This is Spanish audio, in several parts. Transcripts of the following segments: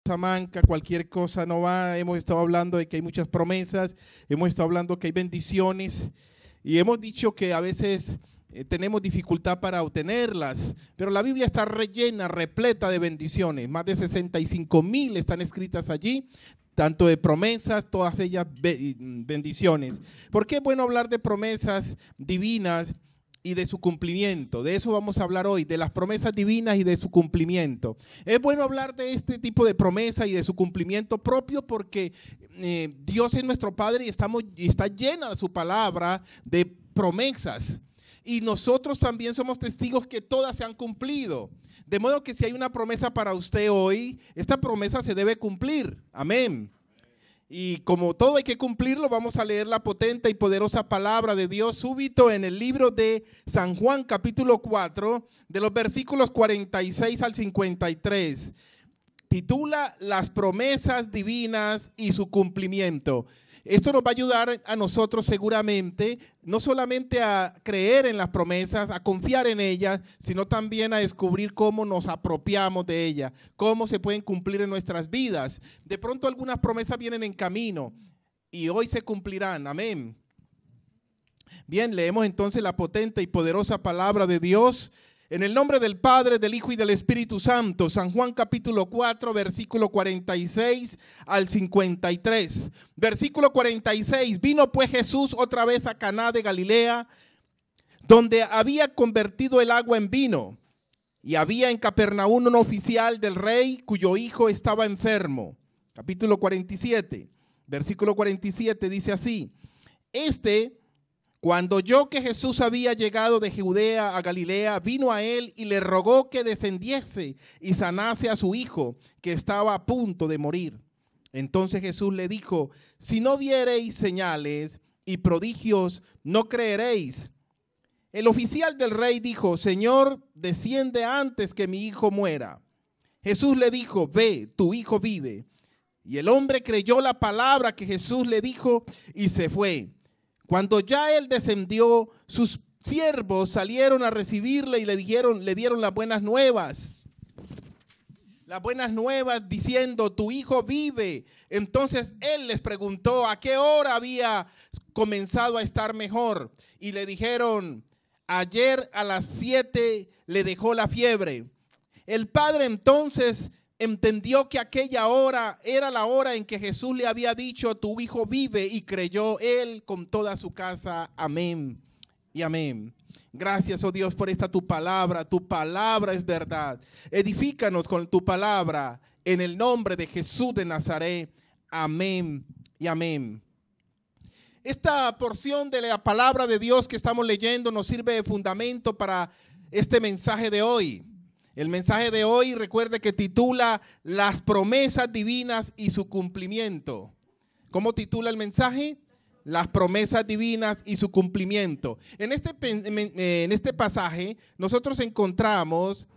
Manca, cualquier cosa no va. Hemos estado hablando de que hay muchas promesas, hemos estado hablando que hay bendiciones y hemos dicho que a veces tenemos dificultad para obtenerlas, pero la Biblia está rellena, repleta de bendiciones. Más de 65,000 están escritas allí, tanto de promesas, todas ellas bendiciones. ¿Por qué es bueno hablar de promesas divinas y de su cumplimiento? De eso vamos a hablar hoy, de las promesas divinas y de su cumplimiento. Es bueno hablar de este tipo de promesa y de su cumplimiento propio porque Dios es nuestro Padre y está llena su palabra de promesas. Y nosotros también somos testigos que todas se han cumplido. De modo que si hay una promesa para usted hoy, esta promesa se debe cumplir. Amén. Y como todo hay que cumplirlo, vamos a leer la potente y poderosa palabra de Dios súbito en el libro de San Juan, capítulo 4, de los versículos 46 al 53. Titula Las promesas divinas y su cumplimiento. Esto nos va a ayudar a nosotros seguramente, no solamente a creer en las promesas, a confiar en ellas, sino también a descubrir cómo nos apropiamos de ellas, cómo se pueden cumplir en nuestras vidas. De pronto algunas promesas vienen en camino y hoy se cumplirán. Amén. Bien, leemos entonces la potente y poderosa palabra de Dios. En el nombre del Padre, del Hijo y del Espíritu Santo, San Juan capítulo 4, versículo 46 al 53. Versículo 46, vino pues Jesús otra vez a Caná de Galilea, donde había convertido el agua en vino. Y había en Capernaum un oficial del rey cuyo hijo estaba enfermo. Capítulo 47, versículo 47 dice así, cuando oyó que Jesús había llegado de Judea a Galilea, vino a él y le rogó que descendiese y sanase a su hijo, que estaba a punto de morir. Entonces Jesús le dijo, si no viereis señales y prodigios, no creeréis. El oficial del rey dijo, Señor, desciende antes que mi hijo muera. Jesús le dijo, ve, tu hijo vive. Y el hombre creyó la palabra que Jesús le dijo y se fue. Cuando ya él descendió, sus siervos salieron a recibirle y le dieron las buenas nuevas. Las buenas nuevas diciendo, tu hijo vive. Entonces él les preguntó a qué hora había comenzado a estar mejor. Y le dijeron, ayer a las 7 le dejó la fiebre. El padre entonces entendió que aquella hora era la hora en que Jesús le había dicho, tu hijo vive, y creyó él con toda su casa. Amén y amén. Gracias, oh Dios, por esta tu palabra es verdad. Edifícanos con tu palabra en el nombre de Jesús de Nazaret. Amén y amén. Esta porción de la palabra de Dios que estamos leyendo nos sirve de fundamento para este mensaje de hoy. El mensaje de hoy, recuerde que titula Las promesas divinas y su cumplimiento. ¿Cómo titula el mensaje? Las promesas divinas y su cumplimiento. En este pasaje nosotros encontramos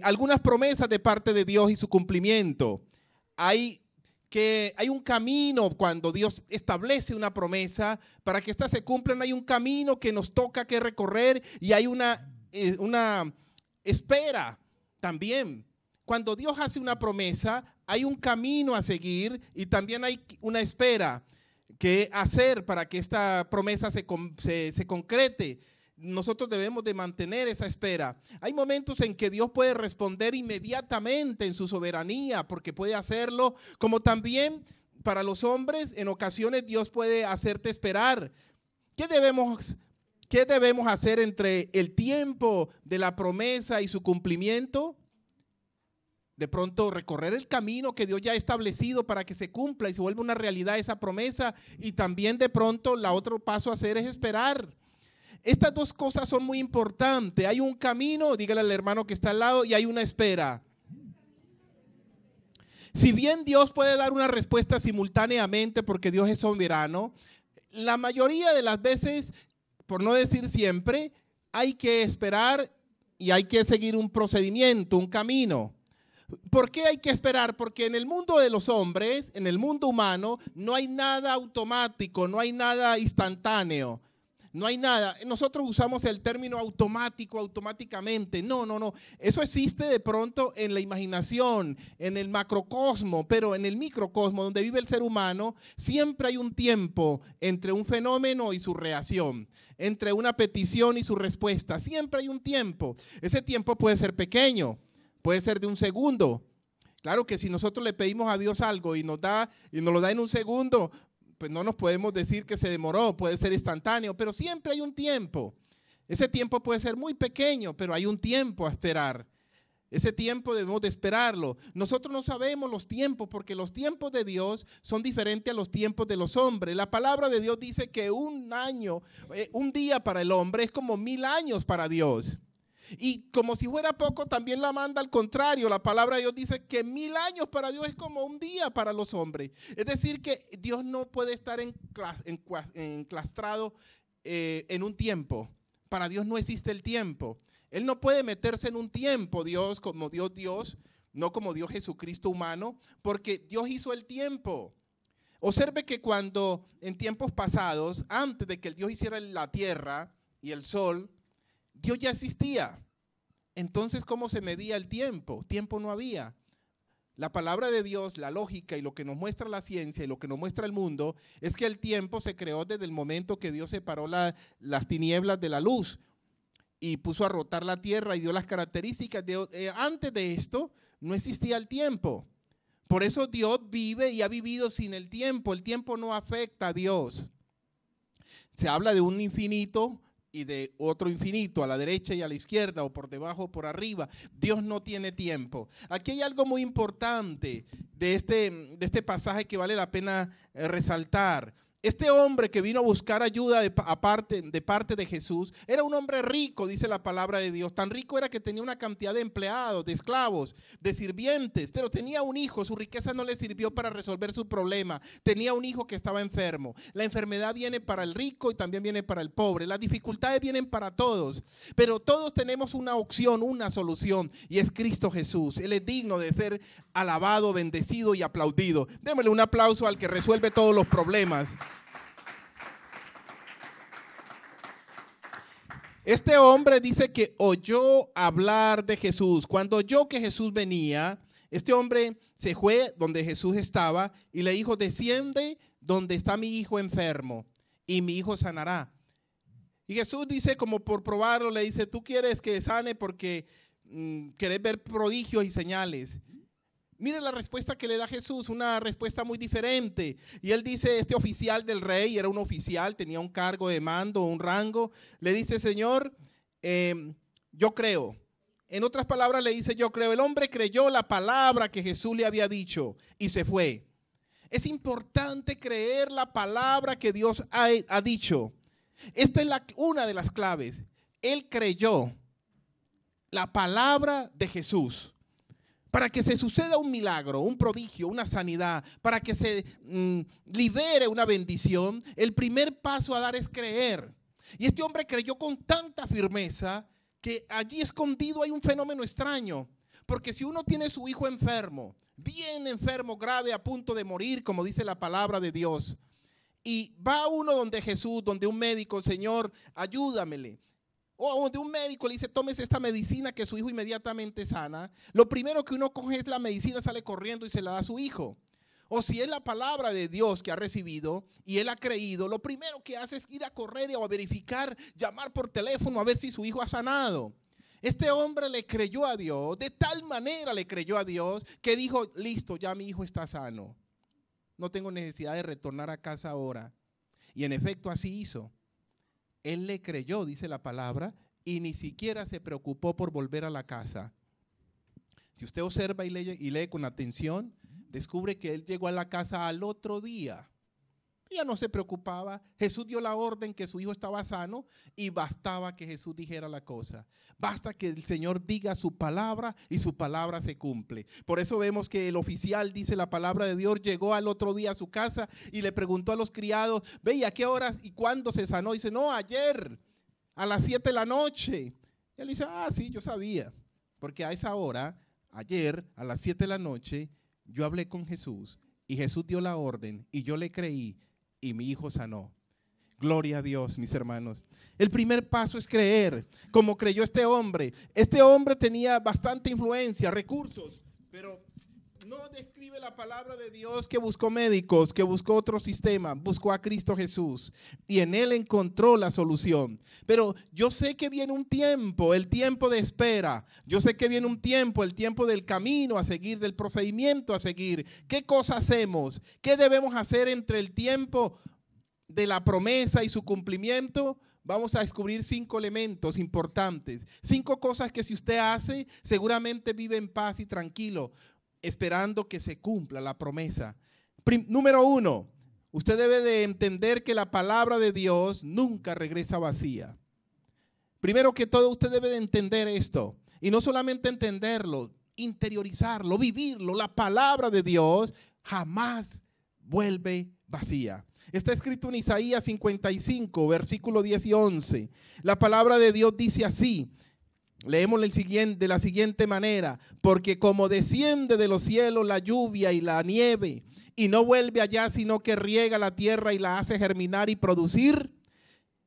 algunas promesas de parte de Dios y su cumplimiento. Hay un camino cuando Dios establece una promesa, para que ésta se cumpla, hay un camino que nos toca que recorrer y hay una espera también. Cuando Dios hace una promesa, hay un camino a seguir y también hay una espera que hacer para que esta promesa se concrete. Nosotros debemos de mantener esa espera. Hay momentos en que Dios puede responder inmediatamente en su soberanía, porque puede hacerlo, como también para los hombres, en ocasiones Dios puede hacerte esperar. ¿Qué debemos hacer entre el tiempo de la promesa y su cumplimiento? De pronto recorrer el camino que Dios ya ha establecido para que se cumpla y se vuelva una realidad esa promesa, y también de pronto el otro paso a hacer es esperar. Estas dos cosas son muy importantes. Hay un camino, dígale al hermano que está al lado, y hay una espera. Si bien Dios puede dar una respuesta simultáneamente porque Dios es soberano, la mayoría de las veces, por no decir siempre, hay que esperar y hay que seguir un procedimiento, un camino. ¿Por qué hay que esperar? Porque en el mundo de los hombres, en el mundo humano, no hay nada automático, no hay nada instantáneo. no hay nada. Nosotros usamos el término automático, automáticamente. No, no, no. Eso existe de pronto en la imaginación, en el macrocosmo, pero en el microcosmo donde vive el ser humano, siempre hay un tiempo entre un fenómeno y su reacción, entre una petición y su respuesta. Siempre hay un tiempo. Ese tiempo puede ser pequeño, puede ser de un segundo. Claro que si nosotros le pedimos a Dios algo y nos lo da en un segundo, pues no nos podemos decir que se demoró, puede ser instantáneo, pero siempre hay un tiempo. Ese tiempo puede ser muy pequeño, pero hay un tiempo a esperar. Ese tiempo debemos de esperarlo. Nosotros no sabemos los tiempos porque los tiempos de Dios son diferentes a los tiempos de los hombres. La palabra de Dios dice que un año, un día para el hombre es como 1000 años para Dios. Y como si fuera poco, también la manda al contrario. La palabra de Dios dice que 1000 años para Dios es como un día para los hombres. Es decir, que Dios no puede estar enclastrado en un tiempo. Para Dios no existe el tiempo. Él no puede meterse en un tiempo, Dios, como Dios, no como Dios Jesucristo humano, porque Dios hizo el tiempo. Observe que cuando en tiempos pasados, antes de que el Dios hiciera la tierra y el sol, Dios ya existía. Entonces, ¿cómo se medía el tiempo? Tiempo no había. La palabra de Dios, la lógica y lo que nos muestra la ciencia y lo que nos muestra el mundo es que el tiempo se creó desde el momento que Dios separó las tinieblas de la luz y puso a rotar la tierra y dio las características. Antes de esto no existía el tiempo. Por eso Dios vive y ha vivido sin el tiempo. El tiempo no afecta a Dios. Se habla de un infinito y de otro infinito, a la derecha y a la izquierda, o por debajo o por arriba. Dios no tiene tiempo. Aquí hay algo muy importante de este pasaje que vale la pena resaltar. Este hombre que vino a buscar ayuda de parte de Jesús era un hombre rico, dice la palabra de Dios. Tan rico era que tenía una cantidad de empleados, de esclavos, de sirvientes, pero tenía un hijo. Su riqueza no le sirvió para resolver su problema. Tenía un hijo que estaba enfermo. La enfermedad viene para el rico y también viene para el pobre. Las dificultades vienen para todos, pero todos tenemos una opción, una solución, y es Cristo Jesús. Él es digno de ser alabado, bendecido y aplaudido. Démosle un aplauso al que resuelve todos los problemas. Este hombre dice que oyó hablar de Jesús. Cuando oyó que Jesús venía, este hombre se fue donde Jesús estaba y le dijo: desciende donde está mi hijo enfermo y mi hijo sanará. Y Jesús dice, como por probarlo, le dice: tú quieres que sane porque querés ver prodigios y señales. Mire la respuesta que le da Jesús, una respuesta muy diferente. Y él dice, este oficial del rey, era un oficial, tenía un cargo de mando, un rango, le dice: Señor, yo creo. En otras palabras le dice: yo creo. El hombre creyó la palabra que Jesús le había dicho y se fue. Es importante creer la palabra que Dios ha dicho. Esta es una de las claves. Él creyó la palabra de Jesús. Para que se suceda un milagro, un prodigio, una sanidad, para que se libere una bendición, el primer paso a dar es creer. Y este hombre creyó con tanta firmeza que allí escondido hay un fenómeno extraño. Porque si uno tiene su hijo enfermo, bien enfermo, grave, a punto de morir, como dice la palabra de Dios, y va uno donde Jesús, donde un médico: Señor, ayúdamele. O de un médico le dice: tómese esta medicina que su hijo inmediatamente sana. Lo primero que uno coge es la medicina, sale corriendo y se la da a su hijo. O si es la palabra de Dios que ha recibido y él ha creído, lo primero que hace es ir a correr o a verificar, llamar por teléfono a ver si su hijo ha sanado. Este hombre le creyó a Dios, de tal manera le creyó a Dios que dijo: listo, ya mi hijo está sano. No tengo necesidad de retornar a casa ahora. Y en efecto así hizo. Él le creyó, dice la palabra, y ni siquiera se preocupó por volver a la casa. Si usted observa y lee con atención, descubre que él llegó a la casa al otro día. Ya no se preocupaba. Jesús dio la orden que su hijo estaba sano y bastaba que Jesús dijera la cosa. Basta que el Señor diga su palabra y su palabra se cumple. Por eso vemos que el oficial, dice la palabra de Dios, llegó al otro día a su casa y le preguntó a los criados: ve, ¿y a qué horas y cuándo se sanó? Y dice: no, ayer a las 7 de la noche. Y él dice: ah, sí, yo sabía. Porque a esa hora, ayer a las 7 de la noche, yo hablé con Jesús y Jesús dio la orden y yo le creí y mi hijo sanó. Gloria a Dios, mis hermanos. El primer paso es creer, como creyó este hombre. Este hombre tenía bastante influencia, recursos, pero no describe la palabra de Dios que buscó médicos, que buscó otro sistema, buscó a Cristo Jesús y en Él encontró la solución. Pero yo sé que viene un tiempo, el tiempo de espera. Yo sé que viene un tiempo, el tiempo del camino a seguir, del procedimiento a seguir. ¿Qué cosa hacemos? ¿Qué debemos hacer entre el tiempo de la promesa y su cumplimiento? Vamos a descubrir 5 elementos importantes, 5 cosas que si usted hace, seguramente vive en paz y tranquilo, esperando que se cumpla la promesa. Número 1, usted debe de entender que la palabra de Dios nunca regresa vacía. Primero que todo, usted debe de entender esto, y no solamente entenderlo, interiorizarlo, vivirlo. La palabra de Dios jamás vuelve vacía. Está escrito en Isaías 55, versículo 10 y 11. La palabra de Dios dice así, leemos de la siguiente manera: porque como desciende de los cielos la lluvia y la nieve, y no vuelve allá, sino que riega la tierra y la hace germinar y producir,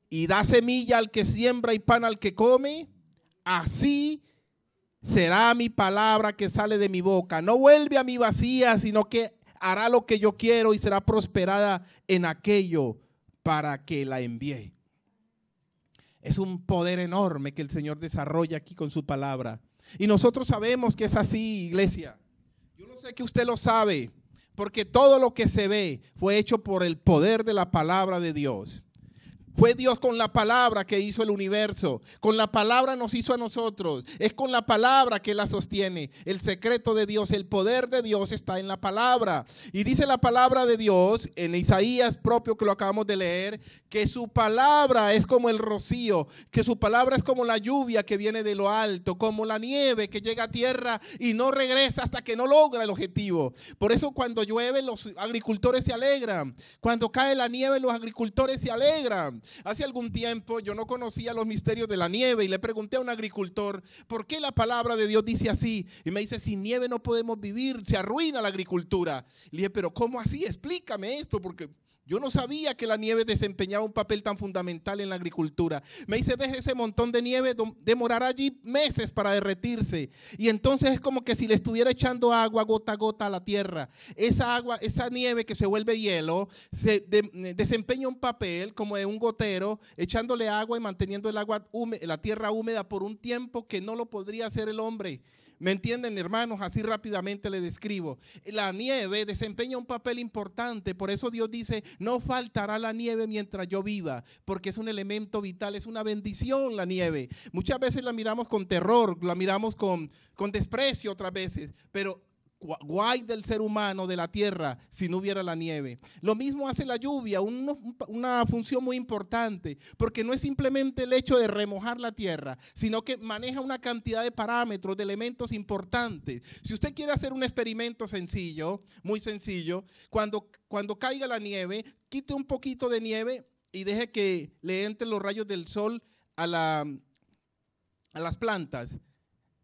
y da semilla al que siembra y pan al que come, así será mi palabra que sale de mi boca. No vuelve a mí vacía, sino que hará lo que yo quiero y será prosperada en aquello para que la envíe. Es un poder enorme que el Señor desarrolla aquí con su palabra. Y nosotros sabemos que es así, iglesia. Yo no sé que usted lo sabe, porque todo lo que se ve fue hecho por el poder de la palabra de Dios. Fue Dios con la palabra que hizo el universo. Con la palabra nos hizo a nosotros. Es con la palabra que la sostiene. El secreto de Dios, el poder de Dios está en la palabra. Y dice la palabra de Dios en Isaías propio que lo acabamos de leer, que su palabra es como el rocío, que su palabra es como la lluvia que viene de lo alto, como la nieve que llega a tierra y no regresa hasta que no logra el objetivo. Por eso cuando llueve los agricultores se alegran. Cuando cae la nieve los agricultores se alegran. Hace algún tiempo yo no conocía los misterios de la nieve y le pregunté a un agricultor, ¿por qué la palabra de Dios dice así? Y me dice, sin nieve no podemos vivir, se arruina la agricultura. Le dije, pero ¿cómo así? Explícame esto, porque yo no sabía que la nieve desempeñaba un papel tan fundamental en la agricultura. Me dice, ¿ves ese montón de nieve? Demorará allí meses para derretirse. Y entonces es como que si le estuviera echando agua gota a gota a la tierra. Esa agua, esa nieve que se vuelve hielo, desempeña un papel como de un gotero, echándole agua y manteniendo el agua la tierra húmeda por un tiempo que no lo podría hacer el hombre. ¿Me entienden, hermanos? Así rápidamente le describo. La nieve desempeña un papel importante, por eso Dios dice, no faltará la nieve mientras yo viva, porque es un elemento vital, es una bendición la nieve. Muchas veces la miramos con terror, la miramos con desprecio otras veces, pero guay del ser humano, de la tierra, si no hubiera la nieve. Lo mismo hace la lluvia, una función muy importante, porque no es simplemente el hecho de remojar la tierra, sino que maneja una cantidad de parámetros, de elementos importantes. Si usted quiere hacer un experimento sencillo, muy sencillo, cuando caiga la nieve, quite un poquito de nieve y deje que le entren los rayos del sol a las plantas.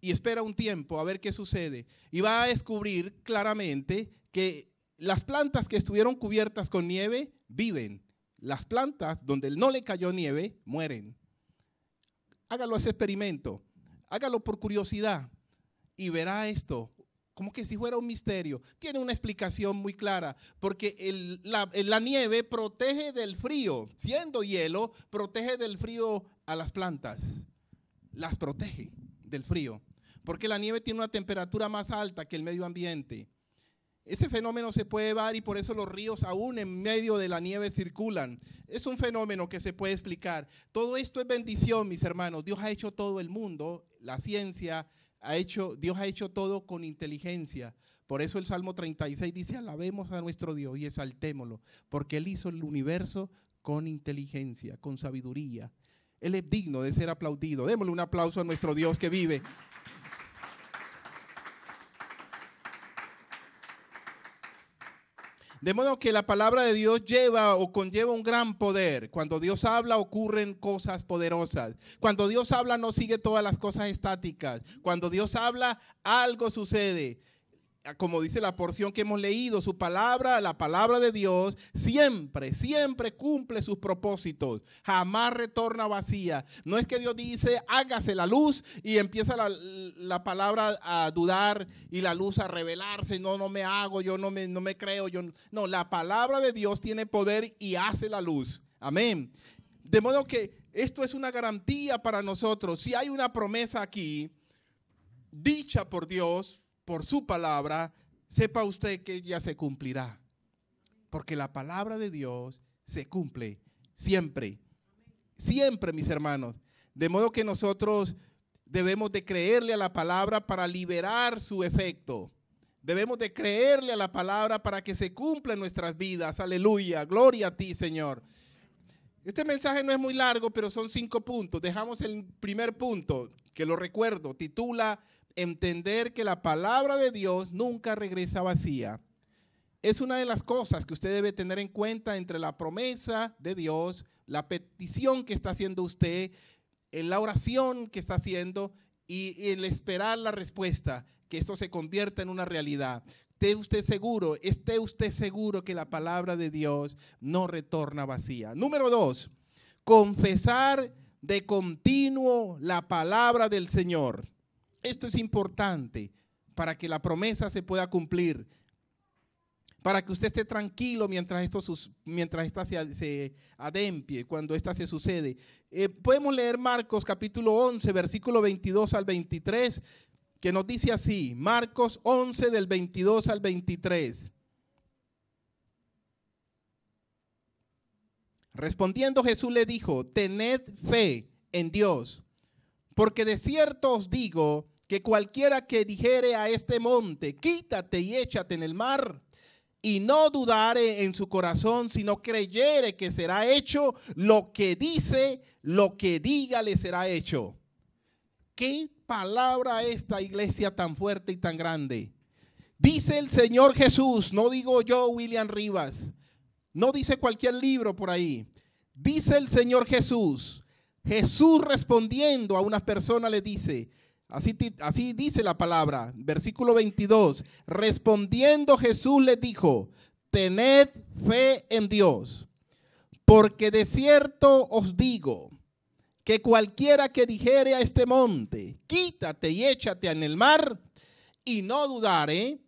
Y espera un tiempo a ver qué sucede. Y va a descubrir claramente que las plantas que estuvieron cubiertas con nieve viven. Las plantas donde no le cayó nieve mueren. Hágalo ese experimento. Hágalo por curiosidad. Y verá esto como que si fuera un misterio. Tiene una explicación muy clara. Porque la nieve protege del frío. Siendo hielo, protege del frío a las plantas. Las protege del frío. Porque la nieve tiene una temperatura más alta que el medio ambiente. Ese fenómeno se puede ver y por eso los ríos aún en medio de la nieve circulan. Es un fenómeno que se puede explicar. Todo esto es bendición, mis hermanos. Dios ha hecho todo el mundo, la ciencia Dios ha hecho todo con inteligencia. Por eso el Salmo 36 dice, alabemos a nuestro Dios y exaltémoslo, porque Él hizo el universo con inteligencia, con sabiduría. Él es digno de ser aplaudido. Démosle un aplauso a nuestro Dios que vive. De modo que la palabra de Dios lleva o conlleva un gran poder. Cuando Dios habla ocurren cosas poderosas. Cuando Dios habla no sigue todas las cosas estáticas. Cuando Dios habla algo sucede. como dice la porción que hemos leído, su palabra, la palabra de Dios, siempre, siempre cumple sus propósitos, jamás retorna vacía. No es que Dios dice, hágase la luz y empieza la palabra a dudar y la luz a revelarse, no me hago, yo no me creo, no, la palabra de Dios tiene poder y hace la luz. Amén. De modo que esto es una garantía para nosotros. Si hay una promesa aquí, dicha por Dios, por su palabra, sepa usted que ya se cumplirá. Porque la palabra de Dios se cumple siempre. Siempre, mis hermanos. De modo que nosotros debemos de creerle a la palabra para liberar su efecto. Debemos de creerle a la palabra para que se cumpla en nuestras vidas. Aleluya, gloria a ti, Señor. Este mensaje no es muy largo, pero son 5 puntos. Dejamos el primer punto, que lo recuerdo, titula entender que la palabra de Dios nunca regresa vacía. Es una de las cosas que usted debe tener en cuenta entre la promesa de Dios, la petición que está haciendo usted, en la oración que está haciendo y el esperar la respuesta, que esto se convierta en una realidad. Esté usted seguro que la palabra de Dios no retorna vacía. Número 2, confesar de continuo la palabra del Señor. Esto es importante para que la promesa se pueda cumplir, para que usted esté tranquilo mientras esta se adempie, cuando esta se sucede. Podemos leer Marcos capítulo 11, versículo 22 al 23, que nos dice así, Marcos 11 del 22 al 23. Respondiendo Jesús le dijo, tened fe en Dios, porque de cierto os digo que cualquiera que dijere a este monte, quítate y échate en el mar, y no dudare en su corazón, sino creyere que será hecho lo que dice, lo que diga le será hecho. ¿Qué palabra esta iglesia tan fuerte y tan grande? Dice el Señor Jesús, no digo yo, William Rivas, no dice cualquier libro por ahí. Dice el Señor Jesús. Jesús respondiendo a una persona le dice, así dice la palabra, versículo 22, respondiendo Jesús le dijo, tened fe en Dios, porque de cierto os digo, que cualquiera que dijere a este monte, quítate y échate en el mar, y no dudare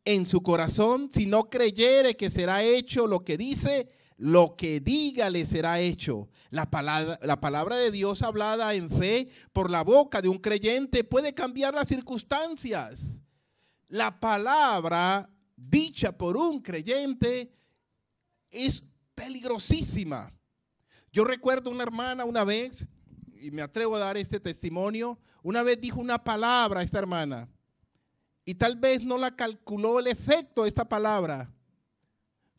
en su corazón, sino creyere que será hecho lo que dice, lo que diga le será hecho. La palabra de Dios hablada en fe por la boca de un creyente puede cambiar las circunstancias. La palabra dicha por un creyente es peligrosísima. Yo recuerdo una hermana una vez, y me atrevo a dar este testimonio, una vez dijo una palabra a esta hermana, y tal vez no la calculó el efecto de esta palabra,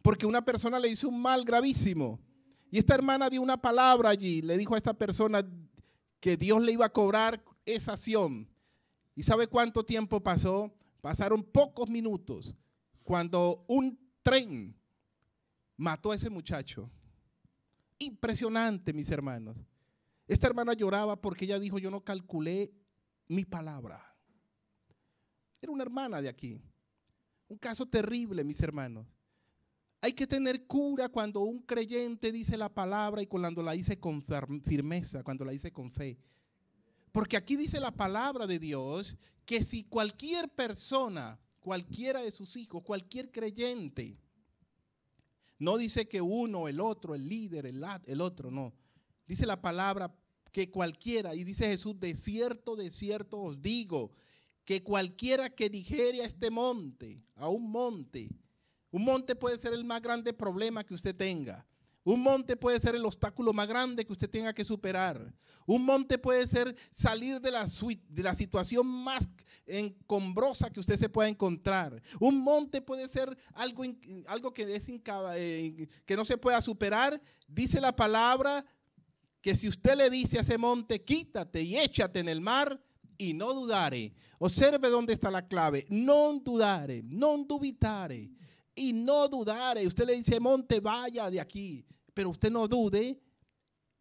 porque una persona le hizo un mal gravísimo. Y esta hermana dio una palabra allí, le dijo a esta persona que Dios le iba a cobrar esa acción. ¿Y sabe cuánto tiempo pasó? Pasaron pocos minutos, cuando un tren mató a ese muchacho. Impresionante, mis hermanos. Esta hermana lloraba porque ella dijo, yo no calculé mi palabra. Era una hermana de aquí. Un caso terrible, mis hermanos. Hay que tener cura cuando un creyente dice la palabra y cuando la dice con firmeza, cuando la dice con fe. Porque aquí dice la palabra de Dios que si cualquier persona, cualquiera de sus hijos, cualquier creyente, no dice que uno, el otro, el líder, el otro, no. Dice la palabra que cualquiera, y dice Jesús, de cierto os digo, que cualquiera que dijere a este monte, un monte puede ser el más grande problema que usted tenga. Un monte puede ser el obstáculo más grande que usted tenga que superar. Un monte puede ser salir de la situación más encombrosa que usted se pueda encontrar. Un monte puede ser algo que no se pueda superar. Dice la palabra que si usted le dice a ese monte, quítate y échate en el mar, y no dudare. Observe dónde está la clave. Non dudare, non dubitare. Y no dudare. Usted le dice, monte, vaya de aquí. Pero usted no dude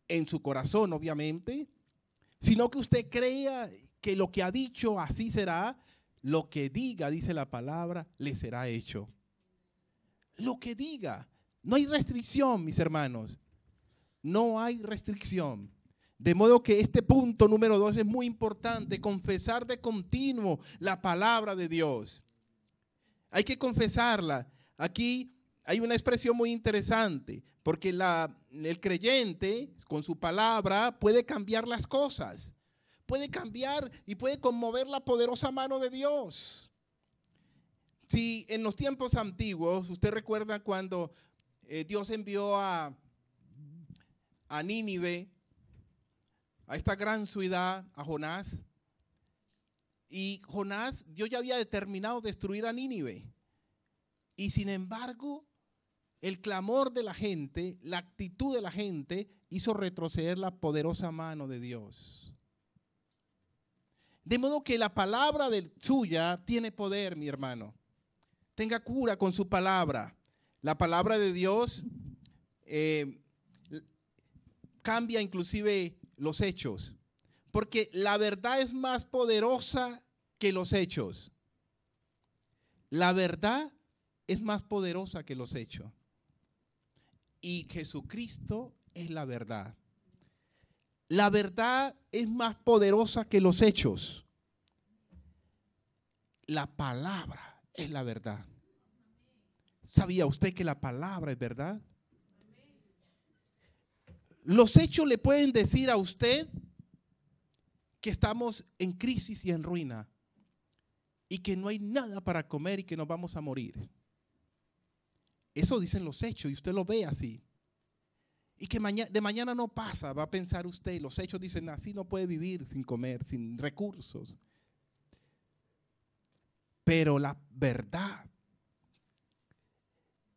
en su corazón, obviamente, sino que usted crea que lo que ha dicho así será. lo que diga, dice la palabra, le será hecho. Lo que diga. No hay restricción, mis hermanos. No hay restricción. De modo que este punto número 2 es muy importante, confesar de continuo la palabra de Dios. Hay que confesarla. Aquí hay una expresión muy interesante, porque el creyente con su palabra puede cambiar las cosas. Puede cambiar y puede conmover la poderosa mano de Dios. Si en los tiempos antiguos, usted recuerda cuando Dios envió a Nínive, a esta gran ciudad, a Jonás, y Jonás, Dios ya había determinado destruir a Nínive, y sin embargo, el clamor de la gente, la actitud de la gente, hizo retroceder la poderosa mano de Dios. De modo que la palabra suya tiene poder, mi hermano. Tenga cura con su palabra. La palabra de Dios cambia inclusive los hechos, porque la verdad es más poderosa que los hechos. La verdad es más poderosa que los hechos. Y Jesucristo es la verdad. La verdad es más poderosa que los hechos. La palabra es la verdad. ¿Sabía usted que la palabra es verdad? Los hechos le pueden decir a usted que estamos en crisis y en ruina y que no hay nada para comer y que nos vamos a morir. Eso dicen los hechos y usted lo ve así. Y que de mañana no pasa, va a pensar usted. Los hechos dicen así no puede vivir sin comer, sin recursos. Pero la verdad,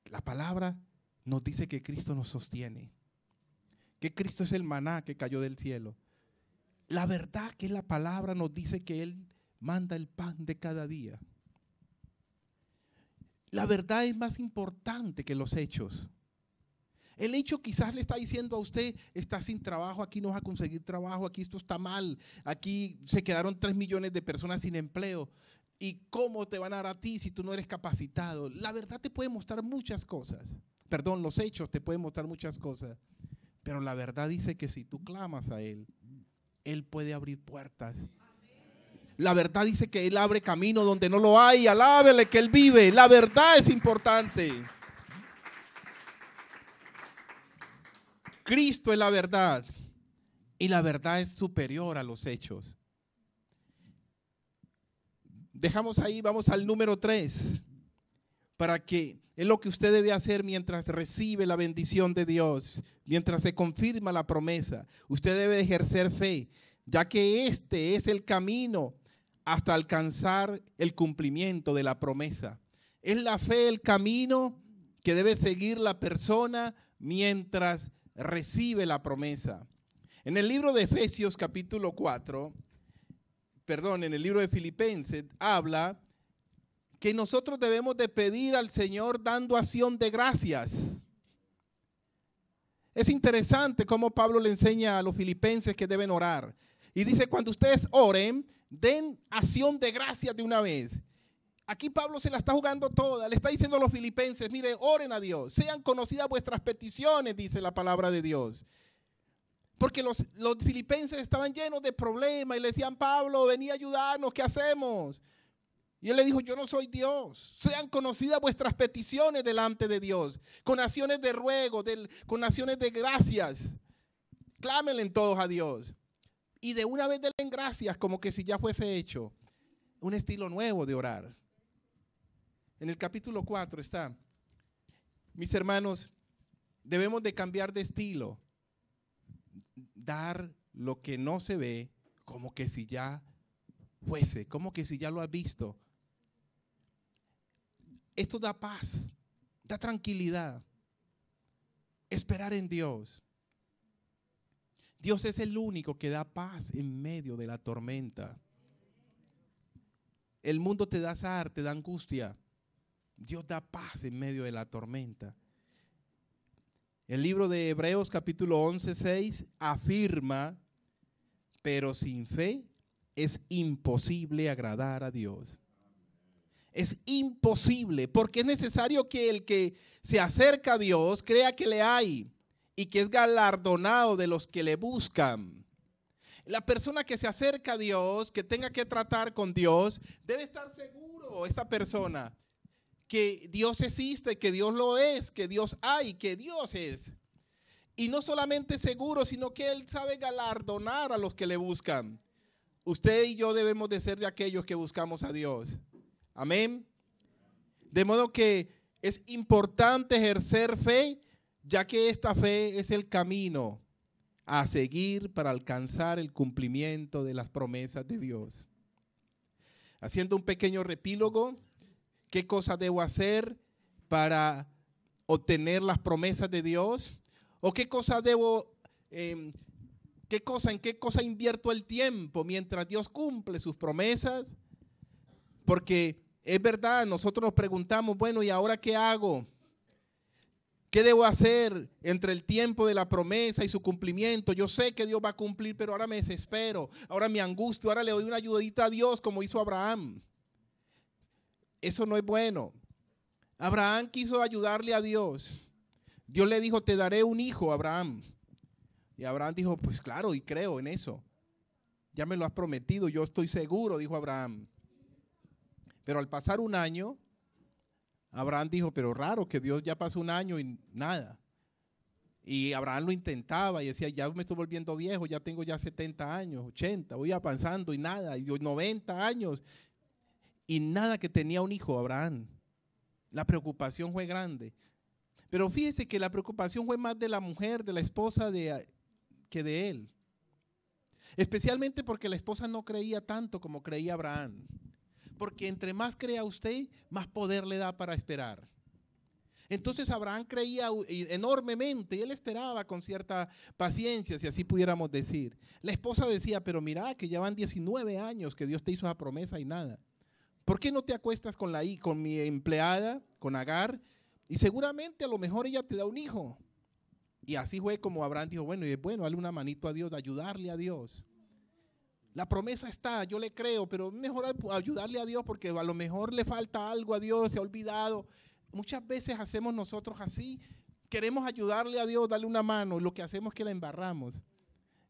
la palabra nos dice que Cristo nos sostiene. Que Cristo es el maná que cayó del cielo. La verdad que es la palabra nos dice que Él manda el pan de cada día. La verdad es más importante que los hechos. El hecho quizás le está diciendo a usted, está sin trabajo, aquí no vas a conseguir trabajo, aquí esto está mal, aquí se quedaron 3 millones de personas sin empleo. ¿Y cómo te van a dar a ti si tú no eres capacitado? La verdad te puede mostrar muchas cosas. Perdón, los hechos te pueden mostrar muchas cosas. Pero la verdad dice que si tú clamas a Él, Él puede abrir puertas. La verdad dice que Él abre camino donde no lo hay. Alábele que Él vive. La verdad es importante. Cristo es la verdad. Y la verdad es superior a los hechos. Dejamos ahí, vamos al número 3. Para que es lo que usted debe hacer mientras recibe la bendición de Dios, mientras se confirma la promesa. Usted debe ejercer fe, ya que este es el camino hasta alcanzar el cumplimiento de la promesa. Es la fe el camino que debe seguir la persona mientras recibe la promesa. En el libro de Efesios capítulo 4, en el libro de Filipenses habla que nosotros debemos de pedir al Señor dando acción de gracias. Es interesante cómo Pablo le enseña a los filipenses que deben orar. Y dice, cuando ustedes oren, den acción de gracias de una vez. Aquí Pablo se la está jugando toda. Le está diciendo a los filipenses, mire, oren a Dios. Sean conocidas vuestras peticiones, dice la palabra de Dios. Porque los filipenses estaban llenos de problemas y le decían, Pablo, vení a ayudarnos, ¿qué hacemos? Y él le dijo, yo no soy Dios. Sean conocidas vuestras peticiones delante de Dios, con acciones de ruego, con acciones de gracias. Clámenle todos a Dios. Y de una vez denle gracias como que si ya fuese hecho. Un estilo nuevo de orar. En el capítulo 4 está. Mis hermanos, debemos de cambiar de estilo. Dar lo que no se ve como que si ya fuese, como que si ya lo has visto. Esto da paz, da tranquilidad. Esperar en Dios. Dios es el único que da paz en medio de la tormenta. El mundo te da azar, te da angustia. Dios da paz en medio de la tormenta. El libro de Hebreos capítulo 11:6 afirma, pero sin fe es imposible agradar a Dios. Es imposible, porque es necesario que el que se acerca a Dios crea que le hay y que es galardonado de los que le buscan. La persona que se acerca a Dios, que tenga que tratar con Dios, debe estar seguro, esa persona, que Dios existe, que Dios lo es, que Dios hay, que Dios es. Y no solamente seguro, sino que Él sabe galardonar a los que le buscan. Usted y yo debemos de ser de aquellos que buscamos a Dios. Amén. De modo que es importante ejercer fe, ya que esta fe es el camino a seguir para alcanzar el cumplimiento de las promesas de Dios. Haciendo un pequeño repílogo, ¿qué cosa debo hacer para obtener las promesas de Dios? ¿O qué cosa en qué cosa invierto el tiempo mientras Dios cumple sus promesas? Porque es verdad, nosotros nos preguntamos, bueno, ¿y ahora qué hago? ¿Qué debo hacer entre el tiempo de la promesa y su cumplimiento? Yo sé que Dios va a cumplir, pero ahora me desespero, ahora me angustio, ahora le doy una ayudita a Dios como hizo Abraham. Eso no es bueno. Abraham quiso ayudarle a Dios. Dios le dijo, te daré un hijo, Abraham. Y Abraham dijo, pues claro, y creo en eso. Ya me lo has prometido, yo estoy seguro, dijo Abraham. Pero al pasar un año, Abraham dijo, pero raro que Dios ya pasó un año y nada. Y Abraham lo intentaba y decía, ya me estoy volviendo viejo, ya tengo ya 70 años, 80, voy avanzando y nada, y 90 años. Y nada que tenía un hijo, Abraham. La preocupación fue grande. Pero fíjese que la preocupación fue más de la mujer, de la esposa, que de él. Especialmente porque la esposa no creía tanto como creía Abraham. Porque entre más crea usted, más poder le da para esperar. Entonces Abraham creía enormemente y él esperaba con cierta paciencia, si así pudiéramos decir. La esposa decía, pero mira que ya van 19 años que Dios te hizo esa promesa y nada. ¿Por qué no te acuestas con mi empleada, con Agar? Y seguramente a lo mejor ella te da un hijo. Y así fue como Abraham dijo, bueno, y es bueno, darle una manito a Dios, ayudarle a Dios. La promesa está, yo le creo, pero mejor ayudarle a Dios porque a lo mejor le falta algo a Dios, se ha olvidado. Muchas veces hacemos nosotros así, queremos ayudarle a Dios, darle una mano, y lo que hacemos es que la embarramos.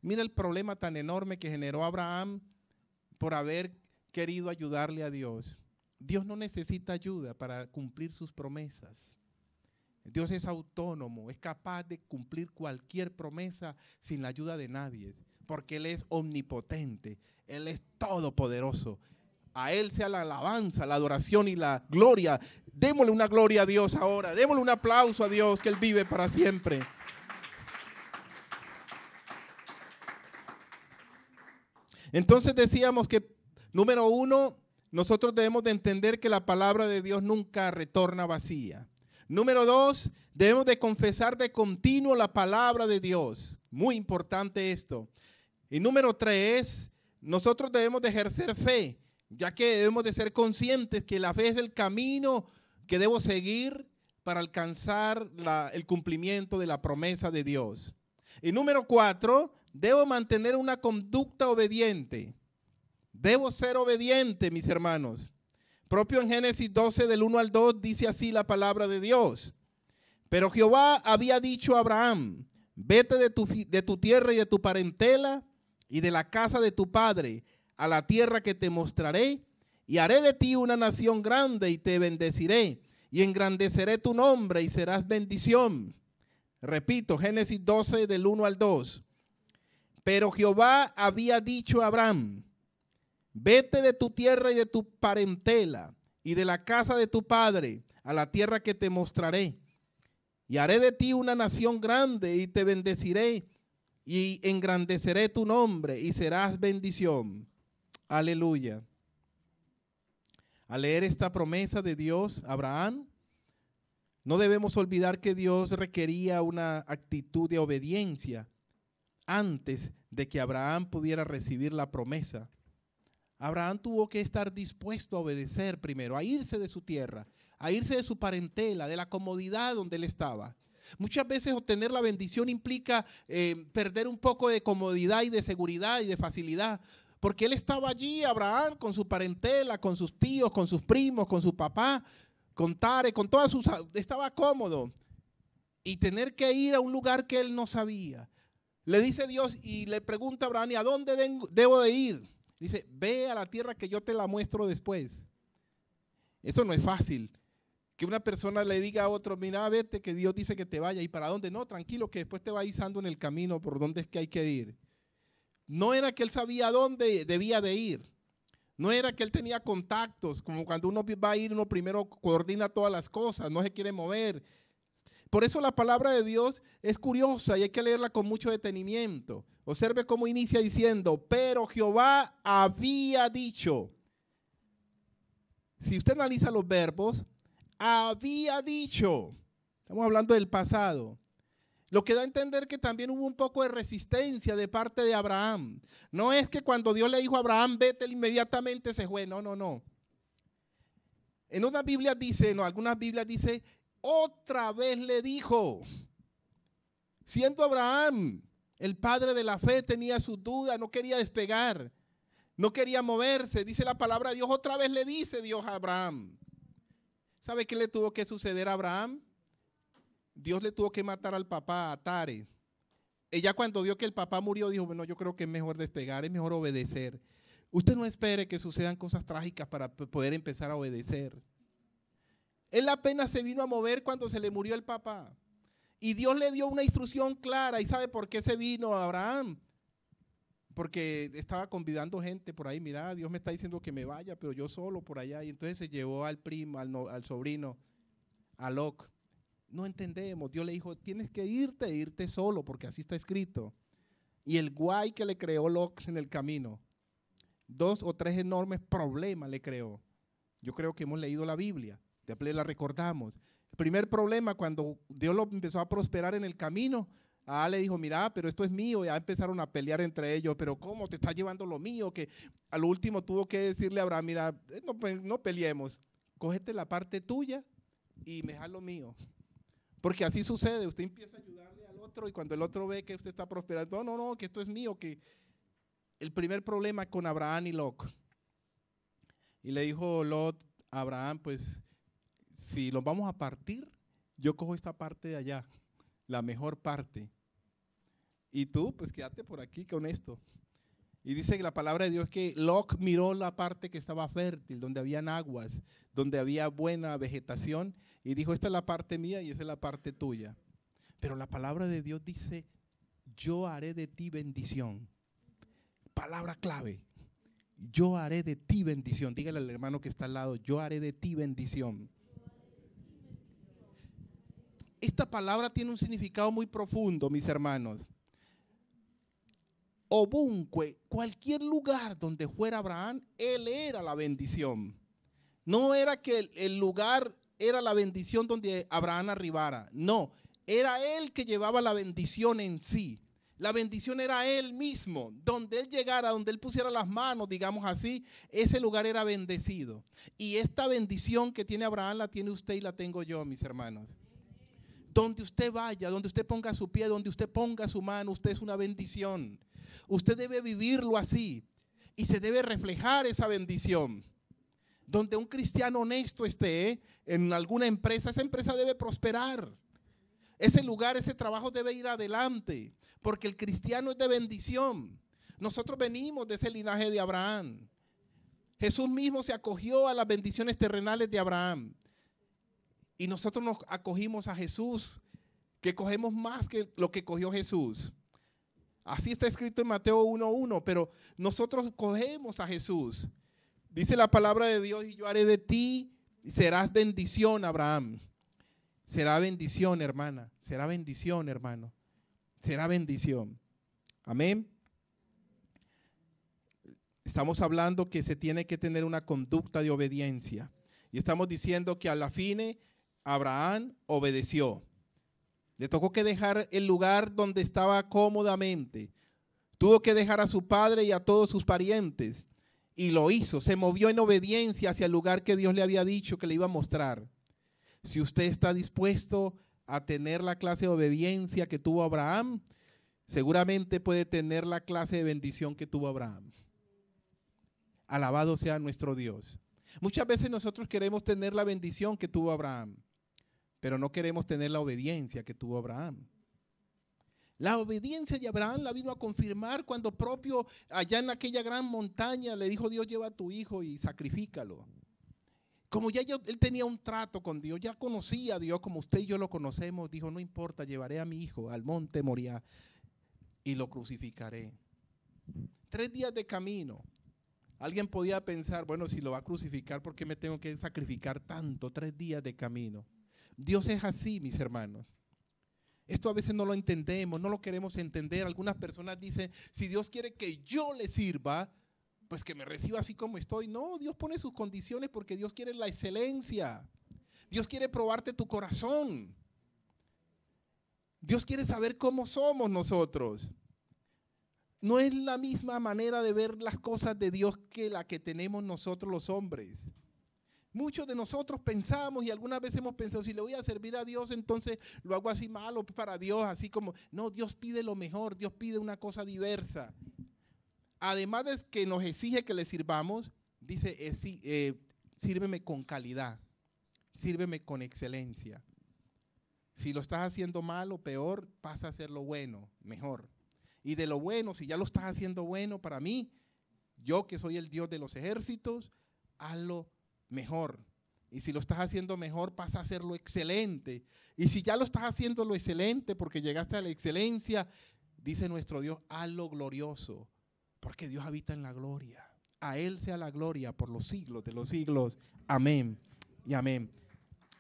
Mira el problema tan enorme que generó Abraham por haber querido ayudarle a Dios. Dios no necesita ayuda para cumplir sus promesas. Dios es autónomo, es capaz de cumplir cualquier promesa sin la ayuda de nadie. Porque Él es omnipotente, Él es todopoderoso. A Él sea la alabanza, la adoración y la gloria. Démosle una gloria a Dios ahora, démosle un aplauso a Dios, que Él vive para siempre. Entonces decíamos que, número uno, nosotros debemos de entender que la palabra de Dios nunca retorna vacía. Número dos, debemos de confesar de continuo la palabra de Dios. Muy importante esto. Y número tres, nosotros debemos de ejercer fe, ya que debemos de ser conscientes que la fe es el camino que debo seguir para alcanzar el cumplimiento de la promesa de Dios. Y número cuatro, debo mantener una conducta obediente. Debo ser obediente, mis hermanos. Propio en Génesis 12, del 1 al 2, dice así la palabra de Dios. Pero Jehová había dicho a Abraham, vete de tu tierra y de tu parentela y de la casa de tu padre a la tierra que te mostraré, y haré de ti una nación grande y te bendeciré, y engrandeceré tu nombre y serás bendición. Repito, Génesis 12, del 1 al 2. Pero Jehová había dicho a Abraham, vete de tu tierra y de tu parentela y de la casa de tu padre a la tierra que te mostraré, y haré de ti una nación grande y te bendeciré y engrandeceré tu nombre y serás bendición. Aleluya. Al leer esta promesa de Dios a Abraham, no debemos olvidar que Dios requería una actitud de obediencia antes de que Abraham pudiera recibir la promesa. Abraham tuvo que estar dispuesto a obedecer primero, a irse de su tierra, a irse de su parentela, de la comodidad donde él estaba. Muchas veces obtener la bendición implica perder un poco de comodidad y de seguridad y de facilidad. Porque él estaba allí, Abraham, con su parentela, con sus tíos, con sus primos, con su papá, con Tare, con todas sus... Estaba cómodo. Y tener que ir a un lugar que él no sabía. Le dice Dios y le pregunta a Abraham, ¿y a dónde debo de ir? Dice, ve a la tierra que yo te la muestro después. Eso no es fácil. Que una persona le diga a otro, mira, vete, que Dios dice que te vaya. ¿Y para dónde? No, tranquilo, que después te va avisando en el camino por dónde es que hay que ir. No era que él sabía a dónde debía de ir. No era que él tenía contactos, como cuando uno va a ir, uno primero coordina todas las cosas, no se quiere mover. Por eso la palabra de Dios es curiosa y hay que leerla con mucho detenimiento. Observe cómo inicia diciendo, pero Jehová había dicho. Si usted analiza los verbos, había dicho. Estamos hablando del pasado. Lo que da a entender que también hubo un poco de resistencia de parte de Abraham. No es que cuando Dios le dijo a Abraham, vete, él inmediatamente se fue. No, no, no. En una Biblia dice, no, algunas Biblias dice, otra vez le dijo. Siendo Abraham el padre de la fe, tenía sus dudas, no quería despegar, no quería moverse. Dice la palabra de Dios, otra vez le dice Dios a Abraham. ¿Sabe qué le tuvo que suceder a Abraham? Dios le tuvo que matar al papá, a Tare. Ella cuando vio que el papá murió dijo, bueno, yo creo que es mejor despegar, es mejor obedecer. Usted no espere que sucedan cosas trágicas para poder empezar a obedecer. Él apenas se vino a mover cuando se le murió el papá. Y Dios le dio una instrucción clara. ¿Y sabe por qué se vino a Abraham? Porque estaba convidando gente por ahí. Mira, Dios me está diciendo que me vaya, pero yo solo por allá. Y entonces se llevó al primo, al sobrino, a Lot. No entendemos. Dios le dijo, tienes que irte solo, porque así está escrito. Y el guay que le creó Lot en el camino. 2 o 3 enormes problemas le creó. Yo creo que hemos leído la Biblia. Después la recordamos. El primer problema, cuando Dios lo empezó a prosperar en el camino, le dijo, mira, pero esto es mío. Ya empezaron a pelear entre ellos. Pero ¿cómo te está llevando lo mío? Que a lo último tuvo que decirle a Abraham, mira, no peleemos. Cógete la parte tuya y me deja lo mío. Porque así sucede, usted empieza a ayudarle al otro y cuando el otro ve que usted está prosperando, no, que esto es mío, que el primer problema con Abraham y Lot. Y le dijo Lot a Abraham, pues, si los vamos a partir, yo cojo esta parte de allá, la mejor parte. Y tú, pues, quédate por aquí con esto. Y dice que la palabra de Dios que Lot miró la parte que estaba fértil, donde habían aguas, donde había buena vegetación, y dijo, esta es la parte mía y esa es la parte tuya. Pero la palabra de Dios dice, yo haré de ti bendición. Palabra clave. Yo haré de ti bendición. Dígale al hermano que está al lado, yo haré de ti bendición. Esta palabra tiene un significado muy profundo, mis hermanos. Obuncue, cualquier lugar donde fuera Abraham, él era la bendición. No era que el lugar era la bendición donde Abraham arribara. No, era él que llevaba la bendición en sí. La bendición era él mismo. Donde él llegara, donde él pusiera las manos, digamos así, ese lugar era bendecido. Y esta bendición que tiene Abraham la tiene usted y la tengo yo, mis hermanos. Donde usted vaya, donde usted ponga su pie, donde usted ponga su mano, usted es una bendición. Usted debe vivirlo así y se debe reflejar esa bendición. Donde un cristiano honesto esté en alguna empresa, esa empresa debe prosperar. Ese lugar, ese trabajo debe ir adelante, porque el cristiano es de bendición. Nosotros venimos de ese linaje de Abraham. Jesús mismo se acogió a las bendiciones terrenales de Abraham. Y nosotros nos acogimos a Jesús, que cogemos más que lo que cogió Jesús. Así está escrito en Mateo 1:1, pero nosotros cogemos a Jesús. Dice la palabra de Dios, y yo haré de ti, y serás bendición, Abraham. Será bendición, hermana. Será bendición, hermano. Será bendición. Amén. Estamos hablando que se tiene que tener una conducta de obediencia. Y estamos diciendo que a la fin Abraham obedeció. Le tocó que dejar el lugar donde estaba cómodamente. Tuvo que dejar a su padre y a todos sus parientes. Y lo hizo. Se movió en obediencia hacia el lugar que Dios le había dicho que le iba a mostrar. Si usted está dispuesto a tener la clase de obediencia que tuvo Abraham, seguramente puede tener la clase de bendición que tuvo Abraham. Alabado sea nuestro Dios. Muchas veces nosotros queremos tener la bendición que tuvo Abraham, pero no queremos tener la obediencia que tuvo Abraham. La obediencia de Abraham la vino a confirmar cuando propio allá en aquella gran montaña le dijo Dios, lleva a tu hijo y sacrifícalo. Como él tenía un trato con Dios, ya conocía a Dios como usted y yo lo conocemos, dijo, no importa, llevaré a mi hijo al monte Moriah y lo crucificaré. 3 días de camino. Alguien podía pensar, bueno, si lo va a crucificar, ¿por qué me tengo que sacrificar tanto? 3 días de camino. Dios es así, mis hermanos. Esto a veces no lo entendemos, no lo queremos entender. Algunas personas dicen, si Dios quiere que yo le sirva, pues que me reciba así como estoy. No, Dios pone sus condiciones porque Dios quiere la excelencia. Dios quiere probarte tu corazón. Dios quiere saber cómo somos nosotros. No es la misma manera de ver las cosas de Dios que la que tenemos nosotros los hombres. Muchos de nosotros pensamos y algunas veces hemos pensado, si le voy a servir a Dios, entonces lo hago así malo para Dios, así como, no, Dios pide lo mejor, Dios pide una cosa diversa. Además de que nos exige que le sirvamos, dice, sírveme con calidad, sírveme con excelencia. Si lo estás haciendo mal o peor, pasa a hacerlo bueno, mejor. Y de lo bueno, si ya lo estás haciendo bueno para mí, yo que soy el Dios de los ejércitos, hazlo mejor. Y si lo estás haciendo mejor, pasa a hacerlo excelente. Y si ya lo estás haciendo lo excelente, porque llegaste a la excelencia, dice nuestro Dios, hazlo glorioso, porque Dios habita en la gloria. A Él sea la gloria por los siglos de los siglos. Amén y amén.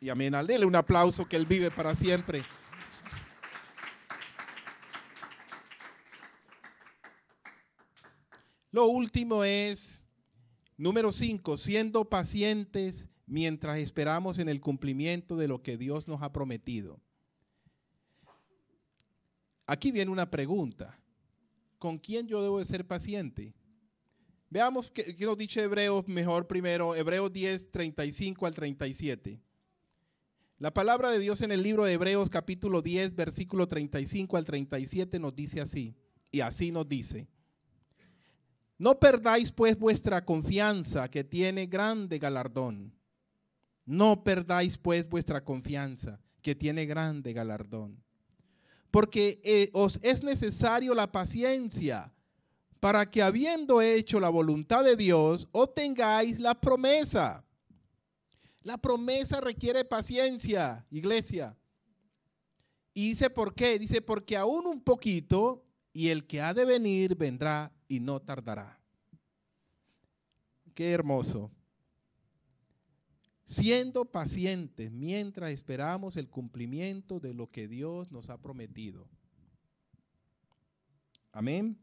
Y amén. Dele un aplauso que Él vive para siempre. Lo último es, número 5, siendo pacientes mientras esperamos en el cumplimiento de lo que Dios nos ha prometido. Aquí viene una pregunta. ¿Con quién yo debo de ser paciente? Veamos qué nos dice Hebreos mejor primero, Hebreos 10, 35 al 37. La palabra de Dios en el libro de Hebreos capítulo 10, versículo 35 al 37 nos dice así, y así nos dice. No perdáis pues vuestra confianza que tiene grande galardón. No perdáis pues vuestra confianza que tiene grande galardón. Porque os es necesario la paciencia para que habiendo hecho la voluntad de Dios, obtengáis la promesa. La promesa requiere paciencia, iglesia. Y dice ¿por qué? Dice porque aún un poquito y el que ha de venir vendrá y no tardará. Qué hermoso. Siendo pacientes mientras esperamos el cumplimiento de lo que Dios nos ha prometido. Amén.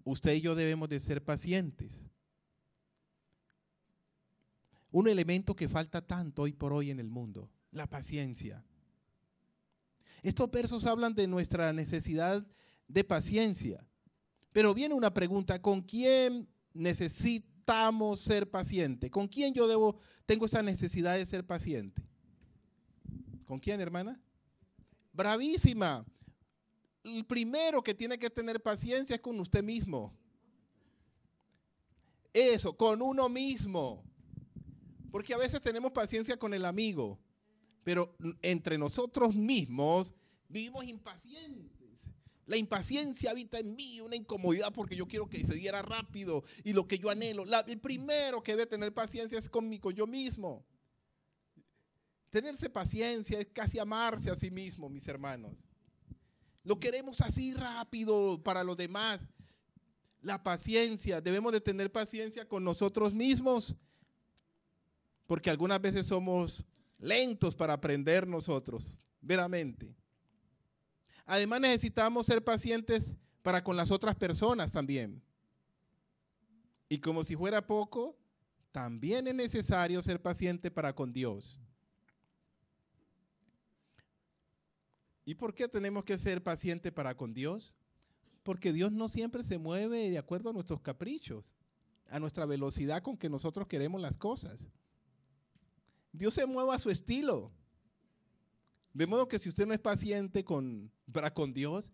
Usted y yo debemos de ser pacientes. Un elemento que falta tanto hoy por hoy en el mundo, la paciencia. Estos versos hablan de nuestra necesidad de paciencia. Pero viene una pregunta, ¿con quién necesitamos ser pacientes? ¿Con quién yo tengo esa necesidad de ser paciente? ¿Con quién, hermana? Bravísima. El primero que tiene que tener paciencia es con usted mismo. Eso, con uno mismo. Porque a veces tenemos paciencia con el amigo, pero entre nosotros mismos vivimos impacientes. La impaciencia habita en mí, una incomodidad porque yo quiero que se diera rápido y lo que yo anhelo. El primero que debe tener paciencia es con yo mismo. Tenerse paciencia es casi amarse a sí mismo, mis hermanos. Lo queremos así rápido para los demás. La paciencia, debemos de tener paciencia con nosotros mismos, porque algunas veces somos lentos para aprender nosotros, veramente. Además necesitamos ser pacientes para con las otras personas también. Y como si fuera poco, también es necesario ser paciente para con Dios. ¿Y por qué tenemos que ser pacientes para con Dios? Porque Dios no siempre se mueve de acuerdo a nuestros caprichos, a nuestra velocidad con que nosotros queremos las cosas. Dios se mueve a su estilo. De modo que si usted no es paciente para con Dios,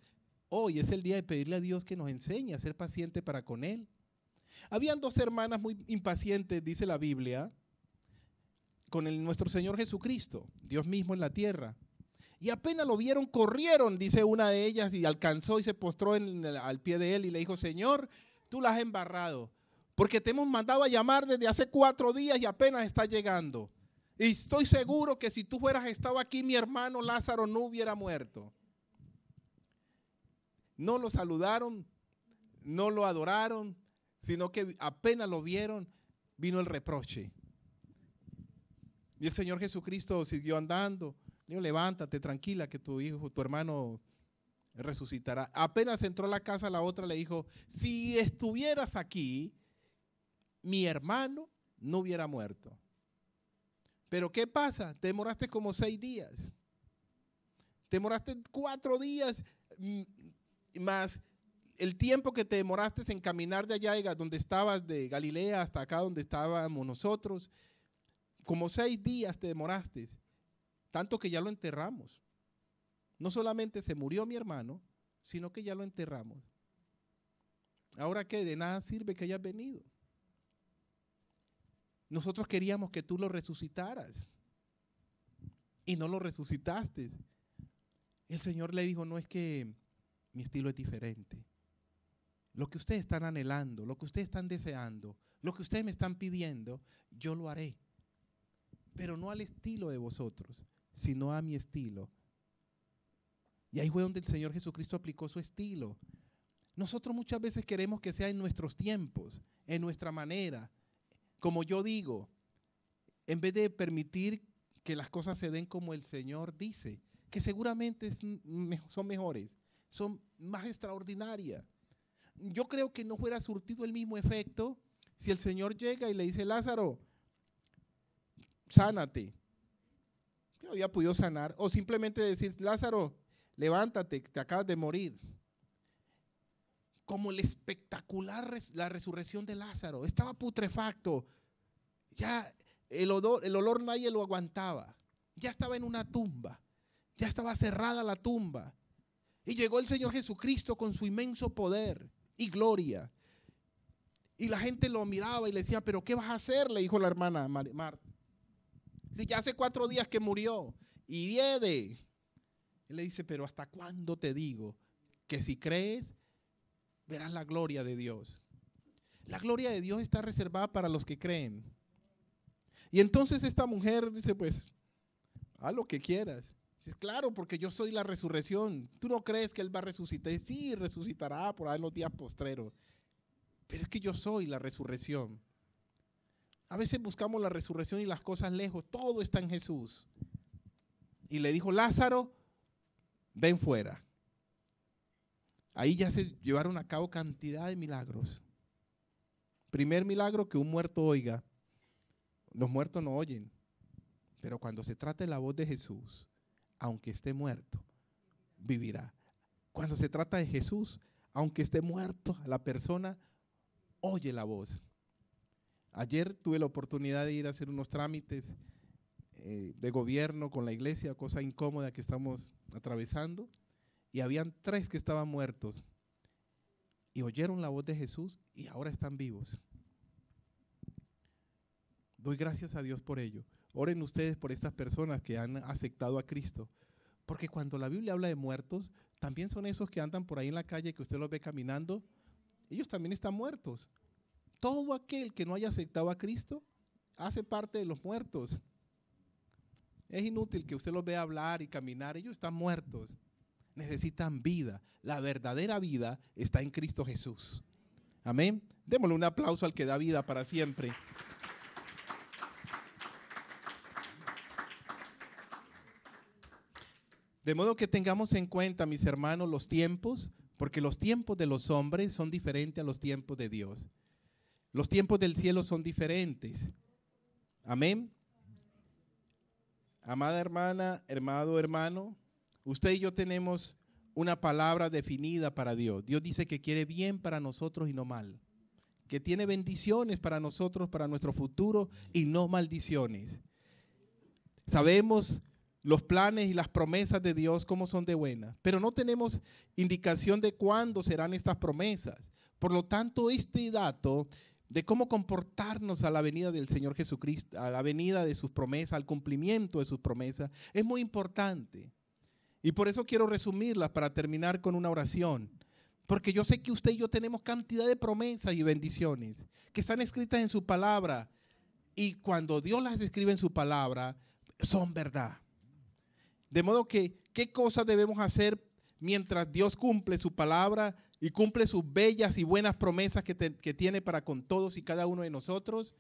hoy es el día de pedirle a Dios que nos enseñe a ser paciente para con Él. Habían dos hermanas muy impacientes, dice la Biblia, con nuestro Señor Jesucristo, Dios mismo en la tierra. Y apenas lo vieron, corrieron, dice una de ellas, y alcanzó y se postró al pie de él y le dijo, Señor, tú la has embarrado, porque te hemos mandado a llamar desde hace 4 días y apenas está llegando. Y estoy seguro que si tú hubieras estado aquí, mi hermano Lázaro no hubiera muerto. No lo saludaron, no lo adoraron, sino que apenas lo vieron, vino el reproche. Y el Señor Jesucristo siguió andando. Le dijo, levántate, tranquila, que tu hijo, tu hermano resucitará. Apenas entró a la casa, la otra le dijo, si estuvieras aquí, mi hermano no hubiera muerto. Pero ¿qué pasa? Te demoraste como 6 días. Te demoraste 4 días más el tiempo que te demoraste en caminar de allá donde estabas, de Galilea hasta acá donde estábamos nosotros. Como 6 días te demoraste. Tanto que ya lo enterramos. No solamente se murió mi hermano, sino que ya lo enterramos. Ahora qué, de nada sirve que hayas venido. Nosotros queríamos que tú lo resucitaras y no lo resucitaste. El Señor le dijo, no, es que mi estilo es diferente. Lo que ustedes están anhelando, lo que ustedes están deseando, lo que ustedes me están pidiendo, yo lo haré. Pero no al estilo de vosotros, sino a mi estilo. Y ahí fue donde el Señor Jesucristo aplicó su estilo. Nosotros muchas veces queremos que sea en nuestros tiempos, en nuestra manera. Como yo digo, en vez de permitir que las cosas se den como el Señor dice, que seguramente son mejores, son más extraordinarias. Yo creo que no fuera surtido el mismo efecto si el Señor llega y le dice, Lázaro, sánate. Yo había podido sanar. O simplemente decir, Lázaro, levántate, te acabas de morir. Como el espectacular, la resurrección de Lázaro. Estaba putrefacto. Ya el olor nadie lo aguantaba. Ya estaba en una tumba. Ya estaba cerrada la tumba. Y llegó el Señor Jesucristo con su inmenso poder y gloria. Y la gente lo miraba y le decía, ¿pero qué vas a hacer? Le dijo la hermana Marta. Si ya hace 4 días que murió. Y viene. Él le dice, pero ¿hasta cuándo te digo que si crees, verás la gloria de Dios? La gloria de Dios está reservada para los que creen. Y entonces esta mujer dice, pues, haz lo que quieras. Dice, claro, porque yo soy la resurrección. ¿Tú no crees que Él va a resucitar? Sí, resucitará por ahí en los días postreros. Pero es que yo soy la resurrección. A veces buscamos la resurrección y las cosas lejos. Todo está en Jesús. Y le dijo, Lázaro, ven fuera. Ahí ya se llevaron a cabo cantidad de milagros. Primer milagro, que un muerto oiga. Los muertos no oyen. Pero cuando se trata de la voz de Jesús, aunque esté muerto, vivirá. Cuando se trata de Jesús, aunque esté muerto, la persona oye la voz. Ayer tuve la oportunidad de ir a hacer unos trámites de gobierno con la iglesia, cosa incómoda que estamos atravesando, y habían 3 que estaban muertos y oyeron la voz de Jesús y ahora están vivos. Doy gracias a Dios por ello. Oren ustedes por estas personas que han aceptado a Cristo, porque cuando la Biblia habla de muertos, también son esos que andan por ahí en la calle, que usted los ve caminando, ellos también están muertos. Todo aquel que no haya aceptado a Cristo hace parte de los muertos. Es inútil que usted los vea hablar y caminar, ellos están muertos. Necesitan vida. La verdadera vida está en Cristo Jesús. Amén. Démosle un aplauso al que da vida para siempre. De modo que tengamos en cuenta, mis hermanos, los tiempos, porque los tiempos de los hombres son diferentes a los tiempos de Dios. Los tiempos del cielo son diferentes. Amén. Amada hermana, amado hermano, usted y yo tenemos una palabra definida para Dios. Dios dice que quiere bien para nosotros y no mal. Que tiene bendiciones para nosotros, para nuestro futuro y no maldiciones. Sabemos los planes y las promesas de Dios cómo son de buenas, pero no tenemos indicación de cuándo serán estas promesas. Por lo tanto, este dato de cómo comportarnos a la venida del Señor Jesucristo, a la venida de sus promesas, al cumplimiento de sus promesas, es muy importante. Y por eso quiero resumirlas para terminar con una oración. Porque yo sé que usted y yo tenemos cantidad de promesas y bendiciones que están escritas en su palabra. Y cuando Dios las escribe en su palabra, son verdad. De modo que, ¿qué cosas debemos hacer mientras Dios cumple su palabra y cumple sus bellas y buenas promesas que tiene para con todos y cada uno de nosotros?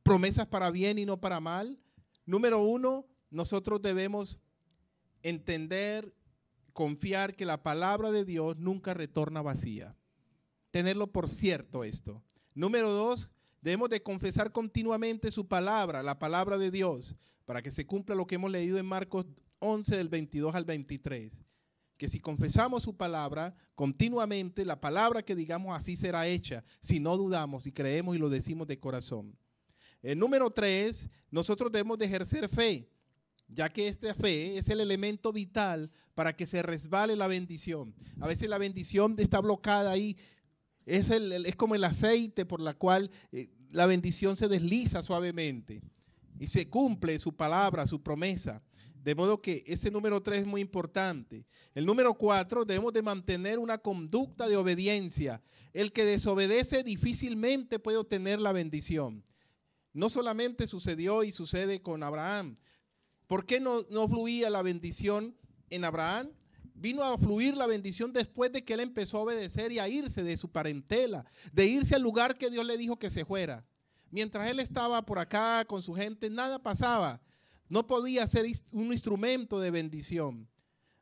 Promesas para bien y no para mal. Número 1, nosotros debemos entender, confiar que la palabra de Dios nunca retorna vacía. Tenerlo por cierto esto. Número 2, debemos de confesar continuamente su palabra, la palabra de Dios, para que se cumpla lo que hemos leído en Marcos 11, del 22 al 23. Que si confesamos su palabra continuamente, la palabra que digamos así será hecha, si no dudamos y creemos y lo decimos de corazón. Número 3, nosotros debemos de ejercer fe, ya que esta fe es el elemento vital para que se resbale la bendición. A veces la bendición está bloqueada ahí, es como el aceite por la cual la bendición se desliza suavemente y se cumple su palabra, su promesa. De modo que ese número 3 es muy importante. El número 4, debemos de mantener una conducta de obediencia. El que desobedece difícilmente puede obtener la bendición. No solamente sucedió y sucede con Abraham. ¿Por qué no fluía la bendición en Abraham? Vino a fluir la bendición después de que él empezó a obedecer y a irse de su parentela, de irse al lugar que Dios le dijo que se fuera. Mientras él estaba por acá con su gente, nada pasaba. No podía ser un instrumento de bendición.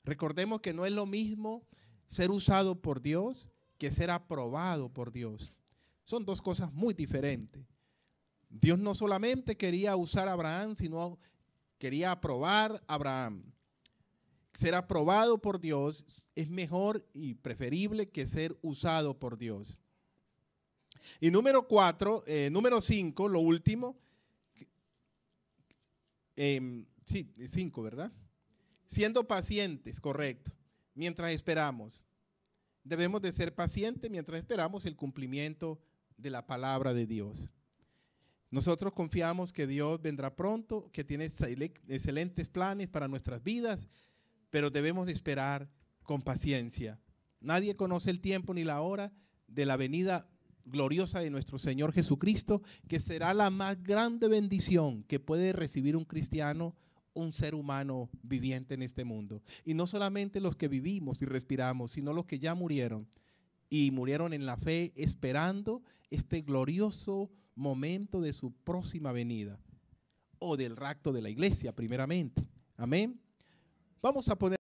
Recordemos que no es lo mismo ser usado por Dios que ser aprobado por Dios. Son dos cosas muy diferentes. Dios no solamente quería usar a Abraham, sino quería aprobar a Abraham. Ser aprobado por Dios es mejor y preferible que ser usado por Dios. Y número 5, lo último. 5, ¿verdad? Siendo pacientes, correcto, mientras esperamos. Debemos de ser pacientes mientras esperamos el cumplimiento de la palabra de Dios. Nosotros confiamos que Dios vendrá pronto, que tiene excelentes planes para nuestras vidas, pero debemos de esperar con paciencia. Nadie conoce el tiempo ni la hora de la venida gloriosa de nuestro Señor Jesucristo, que será la más grande bendición que puede recibir un cristiano, un ser humano viviente en este mundo. Y no solamente los que vivimos y respiramos, sino los que ya murieron y murieron en la fe esperando este glorioso momento de su próxima venida o del rapto de la iglesia primeramente. Amén. Vamos a poner